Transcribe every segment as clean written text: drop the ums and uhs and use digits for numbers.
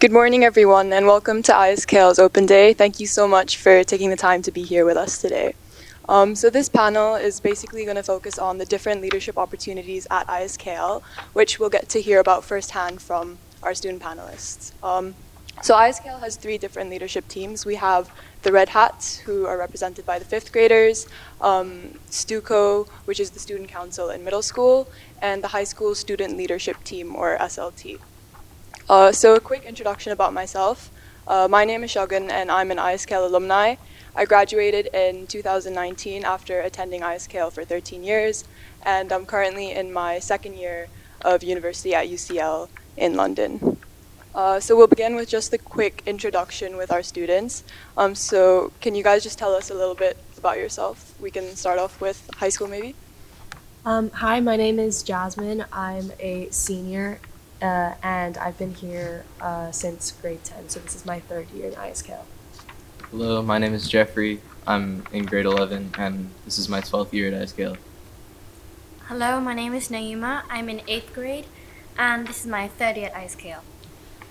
Good morning, everyone, and welcome to ISKL's Open Day. Thank you so much for taking the time to be here with us today. So this panel is basically going to focus on the different leadership opportunities at ISKL, which we'll get to hear about firsthand from our student panelists. So ISKL has 3 different leadership teams. We have the Red Hats, who are represented by the 5th graders, StuCo, which is the Student Council in middle school, and the High School Student Leadership Team, or SLT. So a quick introduction about myself. My name is Shagun, and I'm an ISKL alumni. I graduated in 2019 after attending ISKL for 13 years, and I'm currently in my 2nd year of university at UCL in London. So we'll begin with just a quick introduction with our students. So can you guys just tell us a little bit about yourself? We can start off with high school, maybe. Hi, my name is Jasmine. I'm a senior, and I've been here since grade 10, so this is my 3rd year in ISKL. Hello, my name is Jeffrey. I'm in grade 11, and this is my 12th year at ISKL. Hello, my name is Naima. I'm in 8th grade, and this is my 3rd year at ISKL.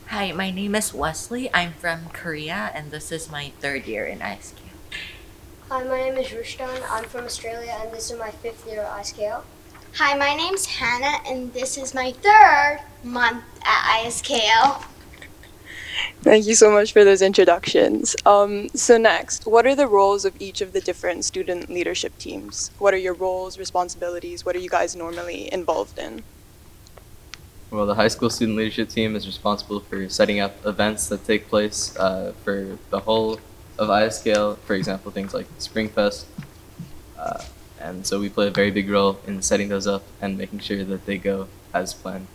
Hi, my name is Wesley. I'm from Korea, and this is my 3rd year in ISKL. Hi, my name is Rushdan. I'm from Australia, and this is my 5th year at ISKL. Hi, my name's Hannah, and this is my 3rd month at ISKL. Thank you so much for those introductions. So next, what are the roles of each of the different student leadership teams? What are your roles, responsibilities? What are you guys normally involved in? Well, the high school student leadership team is responsible for setting up events that take place for the whole of ISKL, for example, things like Springfest. And so we play a very big role in setting those up and making sure that they go as planned.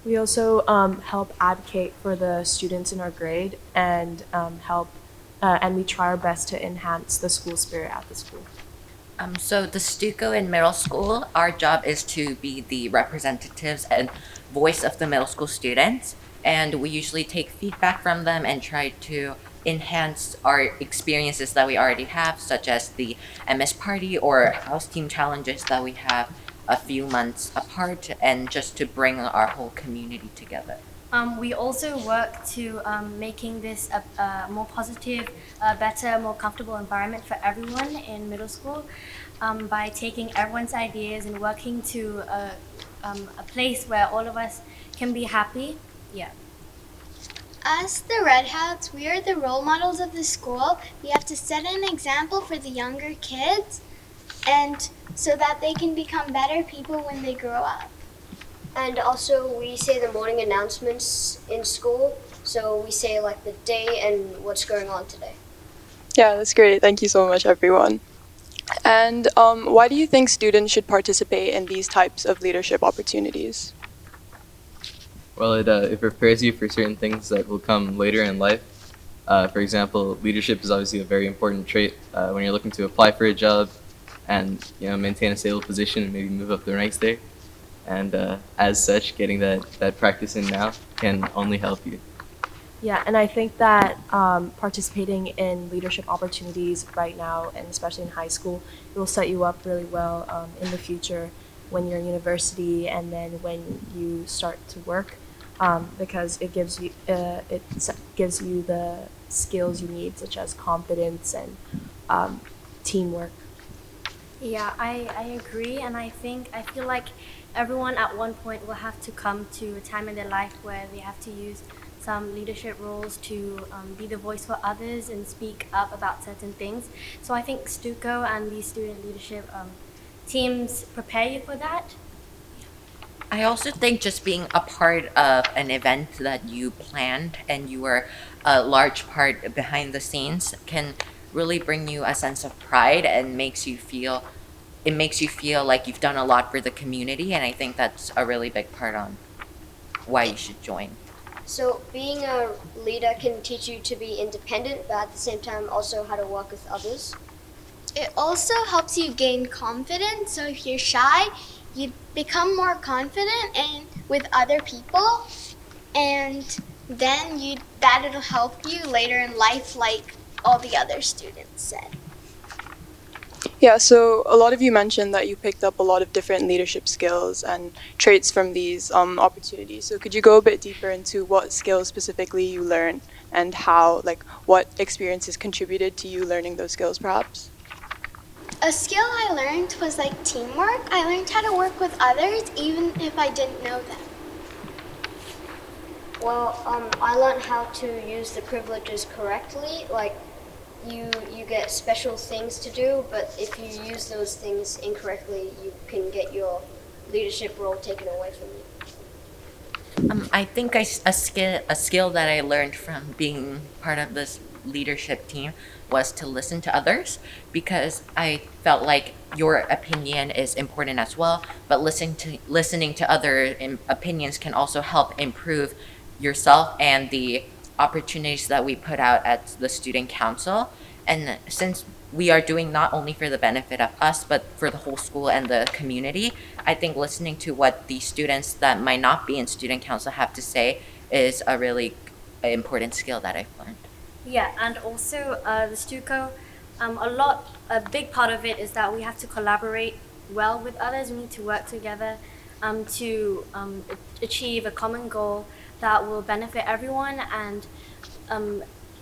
We also help advocate for the students in our grade and and we try our best to enhance the school spirit at the school. So the StuCo in middle school, our job is to be the representatives and voice of the middle school students, and we usually take feedback from them and try to enhance our experiences that we already have, such as the MS party or house team challenges that we have a few months apart, and just to bring our whole community together. We also work to making this a more positive, better, more comfortable environment for everyone in middle school by taking everyone's ideas and working to a place where all of us can be happy. Yeah. As the Red Hats, we are the role models of the school. We have to set an example for the younger kids, and so that they can become better people when they grow up. And also, we say the morning announcements in school, so we say like the day and what's going on today. Yeah, that's great. Thank you so much, everyone. And why do you think students should participate in these types of leadership opportunities? Well, it prepares you for certain things that will come later in life. For example, leadership is obviously a very important trait when you're looking to apply for a job and maintain a stable position and maybe move up the ranks there. And as such, getting that practice in now can only help you. Yeah, and I think that participating in leadership opportunities right now, and especially in high school, it will set you up really well in the future when you're in university and then when you start to work, because it gives you the skills you need, such as confidence and teamwork. Yeah, I agree, and I feel like everyone at one point will have to come to a time in their life where they have to use some leadership roles to be the voice for others and speak up about certain things. So I think StuCo and the student leadership teams prepare you for that. I also think just being a part of an event that you planned and you were a large part behind the scenes can really bring you a sense of pride and makes you feel like you've done a lot for the community, and I think that's a really big part on why you should join. So being a leader can teach you to be independent, but at the same time also how to work with others. It also helps you gain confidence. So if you're shy, you become more confident and with other people, and then that'll help you later in life, like all the other students said. Yeah, so a lot of you mentioned that you picked up a lot of different leadership skills and traits from these opportunities. So could you go a bit deeper into what skills specifically you learned and how, like, what experiences contributed to you learning those skills, perhaps? A skill I learned was like teamwork. I learned how to work with others even if I didn't know them. Well, I learned how to use the privileges correctly. Like, you get special things to do, but if you use those things incorrectly, you can get your leadership role taken away from you. I think a skill that I learned from being part of this leadership team was to listen to others, because I felt like your opinion is important as well, but listening to other opinions can also help improve yourself and the opportunities that we put out at the student council. And since we are doing not only for the benefit of us, but for the whole school and the community, I think listening to what the students that might not be in student council have to say is a really important skill that I've learned. Yeah, and also the StuCo, a big part of it is that we have to collaborate well with others. We need to work together to achieve a common goal that will benefit everyone and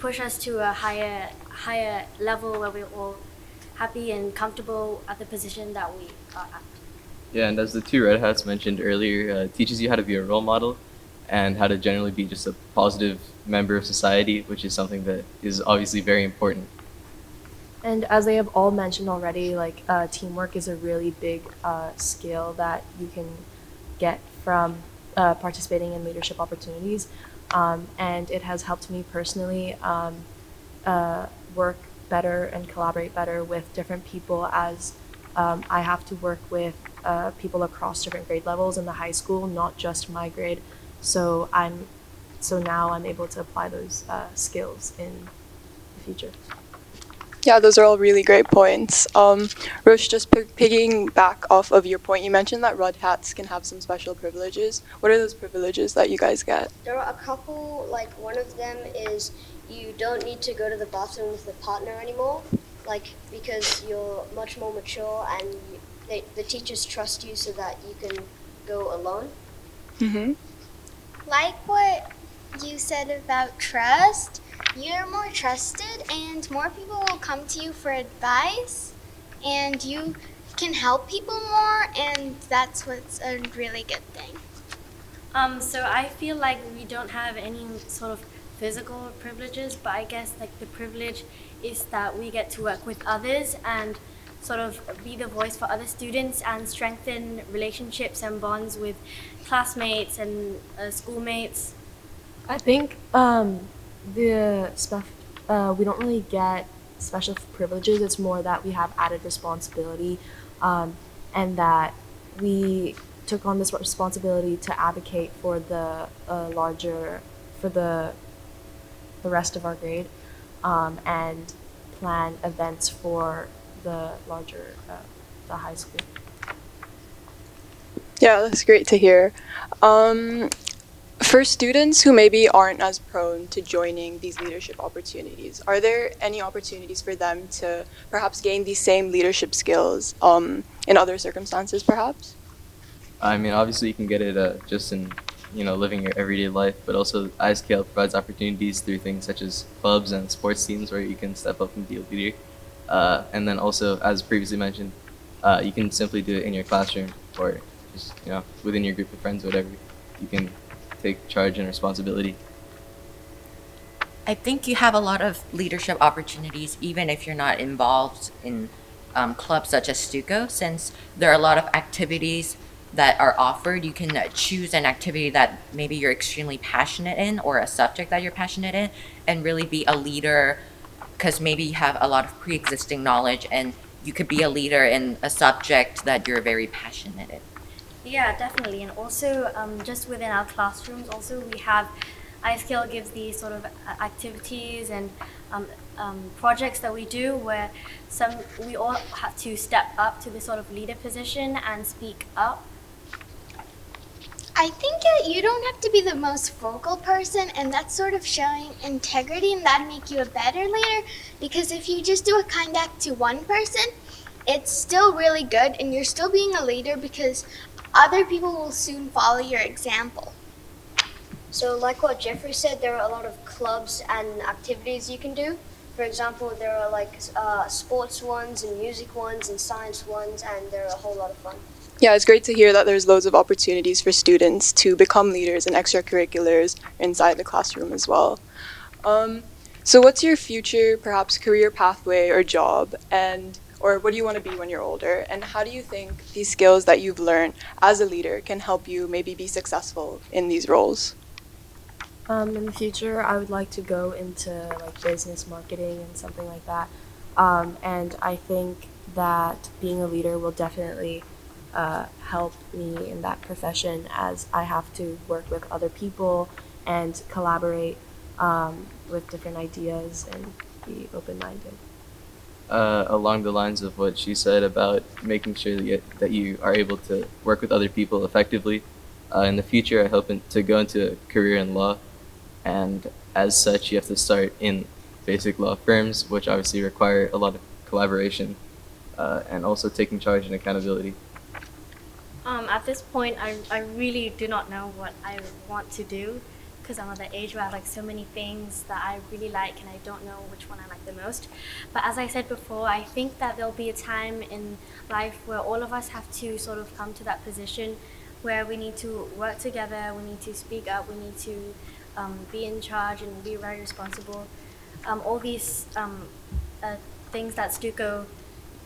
push us to a higher level where we're all happy and comfortable at the position that we are at. Yeah, and as the two red hats mentioned earlier, it teaches you how to be a role model and how to generally be just a positive member of society, which is something that is obviously very important. And as they have all mentioned already, like teamwork is a really big skill that you can get from participating in leadership opportunities. And it has helped me personally work better and collaborate better with different people, as I have to work with people across different grade levels in the high school, not just my grade. So now I'm able to apply those skills in the future. Yeah, those are all really great points. Rush, just picking back off of your point, you mentioned that red hats can have some special privileges. What are those privileges that you guys get? There are a couple, like one of them is you don't need to go to the bathroom with a partner anymore, like because you're much more mature and the teachers trust you so that you can go alone. Mm-hmm. Like what you said about trust, you're more trusted and more people will come to you for advice and you can help people more, and that's what's a really good thing. So I feel like we don't have any sort of physical privileges, but I guess like the privilege is that we get to work with others and sort of be the voice for other students and strengthen relationships and bonds with classmates and schoolmates. I think the stuff we don't really get special privileges. It's more that we have added responsibility, and that we took on this responsibility to advocate for the rest of our grade, and plan events for the high school. Yeah, that's great to hear. For students who maybe aren't as prone to joining these leadership opportunities, are there any opportunities for them to perhaps gain these same leadership skills in other circumstances, perhaps? I mean, obviously you can get it just in, living your everyday life, but also ISKL provides opportunities through things such as clubs and sports teams where you can step up and be a leader. And then also, as previously mentioned, you can simply do it in your classroom or just, within your group of friends, whatever. You can take charge and responsibility. I think you have a lot of leadership opportunities even if you're not involved in clubs such as StuCo, since there are a lot of activities that are offered. You can choose an activity that maybe you're extremely passionate in, or a subject that you're passionate in, and really be a leader, because maybe you have a lot of pre-existing knowledge and you could be a leader in a subject that you're very passionate in. Yeah, definitely. And also, just within our classrooms, also we have ISKL gives these sort of activities and projects that we do where we all have to step up to this sort of leader position and speak up. I think you don't have to be the most vocal person, and that's sort of showing integrity, and that'd make you a better leader, because if you just do a kind act to one person, it's still really good and you're still being a leader because other people will soon follow your example. So like what Jeffrey said, there are a lot of clubs and activities you can do. For example, there are like sports ones and music ones and science ones, and they're a whole lot of fun. Yeah, it's great to hear that there's loads of opportunities for students to become leaders in extracurriculars inside the classroom as well. So what's your future, perhaps career pathway or job, or what do you want to be when you're older? And how do you think these skills that you've learned as a leader can help you maybe be successful in these roles? In the future, I would like to go into like business marketing and something like that. And I think that being a leader will definitely help me in that profession, as I have to work with other people and collaborate with different ideas and be open-minded. Along the lines of what she said about making sure that you are able to work with other people effectively. In the future, I hope to go into a career in law, and as such, you have to start in basic law firms, which obviously require a lot of collaboration and also taking charge and accountability. At this point, I really do not know what I want to do, because I'm at the age where I have like so many things that I really like and I don't know which one I like the most. But as I said before, I think that there'll be a time in life where all of us have to sort of come to that position where we need to work together, we need to speak up, we need to be in charge and be very responsible. All these things that StuCo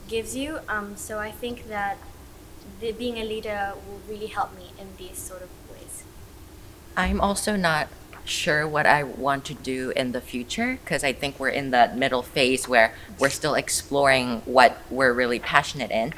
gives you. So I think that being a leader will really help me in these sort of ways. I'm also not sure what I want to do in the future, because I think we're in that middle phase where we're still exploring what we're really passionate in.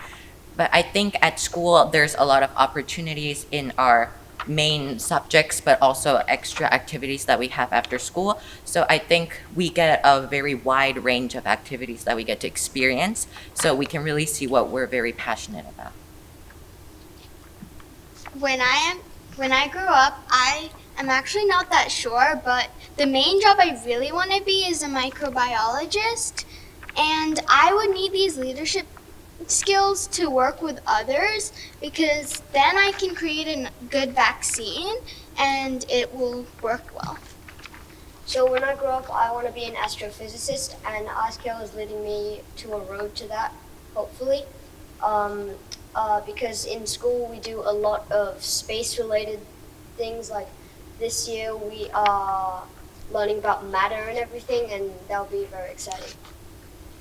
But I think at school there's a lot of opportunities in our main subjects, but also extra activities that we have after school. So I think we get a very wide range of activities that we get to experience, so we can really see what we're very passionate about. When I grow up, I am actually not that sure, but the main job I really want to be is a microbiologist, and I would need these leadership skills to work with others, because then I can create a good vaccine and it will work well. So when I grow up, I want to be an astrophysicist, and ISKL is leading me to a road to that, hopefully. Because in school we do a lot of space-related things. Like this year we are learning about matter and everything, and that'll be very exciting.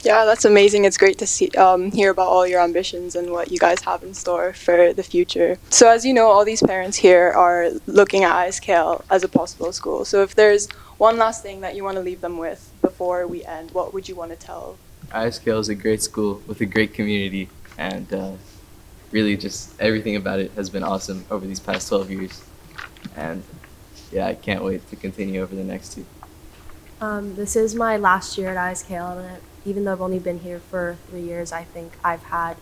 Yeah, that's amazing. It's great to see, hear about all your ambitions and what you guys have in store for the future. So as you know, all these parents here are looking at ISKL as a possible school. So if there's one last thing that you want to leave them with before we end, what would you want to tell? ISKL is a great school with a great community, and really just everything about it has been awesome over these past 12 years. And yeah, I can't wait to continue over the next 2. This is my last year at ISKL, and even though I've only been here for 3 years, I think I've had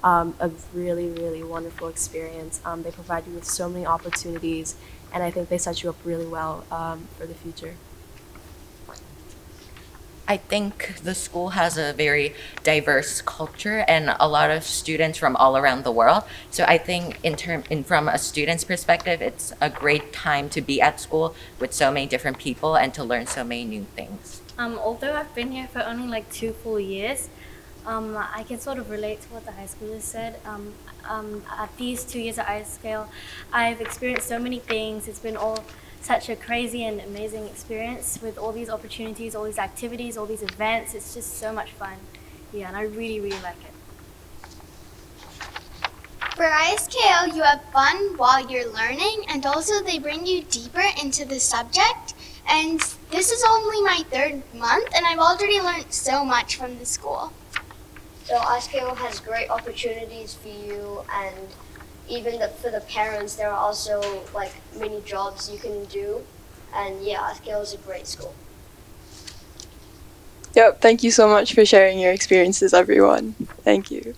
a really, really wonderful experience. They provide you with so many opportunities, and I think they set you up really well for the future. I think the school has a very diverse culture and a lot of students from all around the world. So I think from a student's perspective, it's a great time to be at school with so many different people and to learn so many new things. Although I've been here for only like 2 full years, I can sort of relate to what the high schoolers said. At these 2 years at ISKL, I've experienced so many things. It's been all such a crazy and amazing experience with all these opportunities, all these activities, all these events. It's just so much fun. Yeah, and I really, really like it. For ISKL, you have fun while you're learning, and also they bring you deeper into the subject. And this is only my 3rd month, and I've already learned so much from the school. So ISKL has great opportunities for you, and even for the parents, there are also like many jobs you can do. And yeah, ISKL is a great school. Yep, thank you so much for sharing your experiences, everyone. Thank you.